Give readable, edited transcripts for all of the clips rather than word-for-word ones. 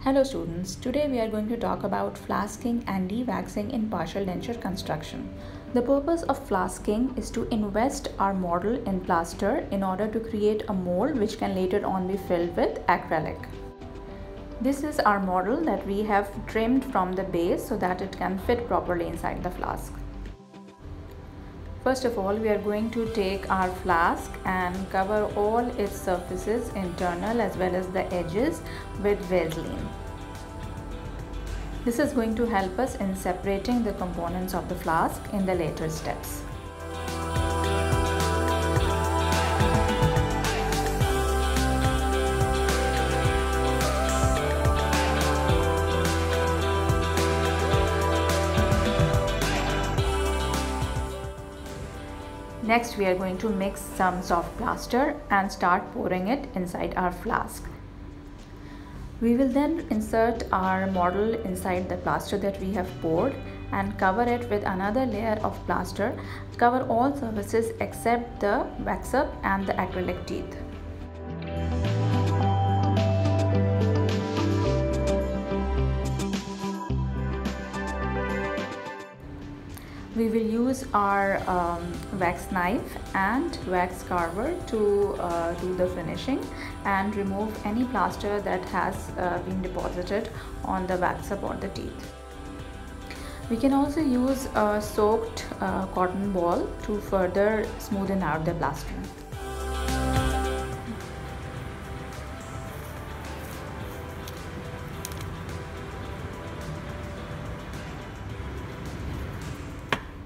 Hello students, today we are going to talk about flasking and dewaxing in partial denture construction. The purpose of flasking is to invest our model in plaster in order to create a mold which can later on be filled with acrylic. This is our model that we have trimmed from the base so that it can fit properly inside the flask. First of all, we are going to take our flask and cover all its surfaces, internal as well as the edges, with Vaseline. This is going to help us in separating the components of the flask in the later steps. Next, we are going to mix some soft plaster and start pouring it inside our flask. We will then insert our model inside the plaster that we have poured and cover it with another layer of plaster. Cover all surfaces except the wax up and the acrylic teeth. We will use our wax knife and wax carver to do the finishing and remove any plaster that has been deposited on the wax up or the teeth. We can also use a soaked cotton ball to further smoothen out the plastering.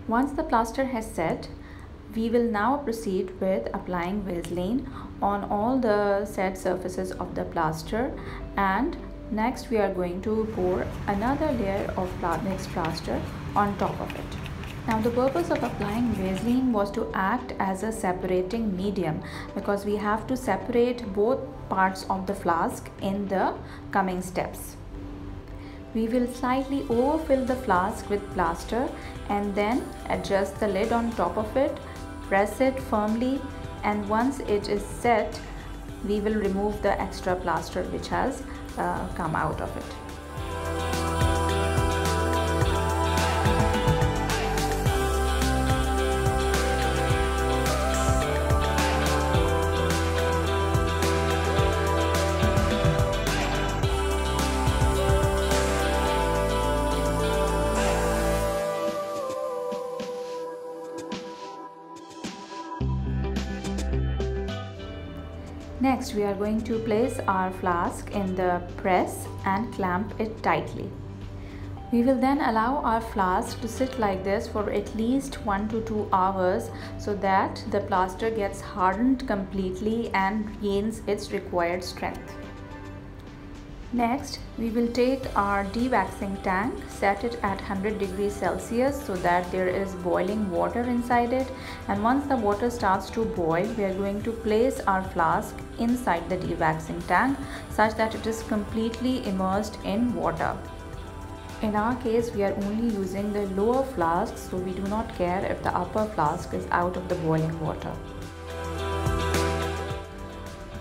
Once the plaster has set, we will now proceed with applying Vaseline on all the set surfaces of the plaster, and next we are going to pour another layer of mixed plaster on top of it. Now the purpose of applying Vaseline was to act as a separating medium because we have to separate both parts of the flask in the coming steps. We will slightly overfill the flask with plaster and then adjust the lid on top of it, press it firmly, and once it is set, we will remove the extra plaster which has come out of it. Next, we are going to place our flask in the press and clamp it tightly. We will then allow our flask to sit like this for at least 1 to 2 hours so that the plaster gets hardened completely and gains its required strength. Next, we will take our dewaxing tank, set it at 100 degrees Celsius so that there is boiling water inside it, and once the water starts to boil, we are going to place our flask inside the dewaxing tank such that it is completely immersed in water. In our case, we are only using the lower flask, so we do not care if the upper flask is out of the boiling water.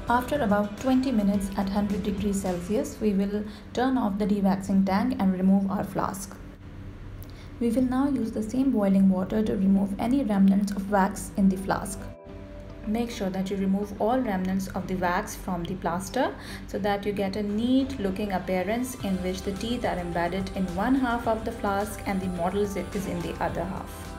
After about 20 minutes at 100 degrees Celsius, we will turn off the dewaxing tank and remove our flask. We will now use the same boiling water to remove any remnants of wax in the flask. Make sure that you remove all remnants of the wax from the plaster so that you get a neat looking appearance in which the teeth are embedded in one half of the flask and the model is in the other half.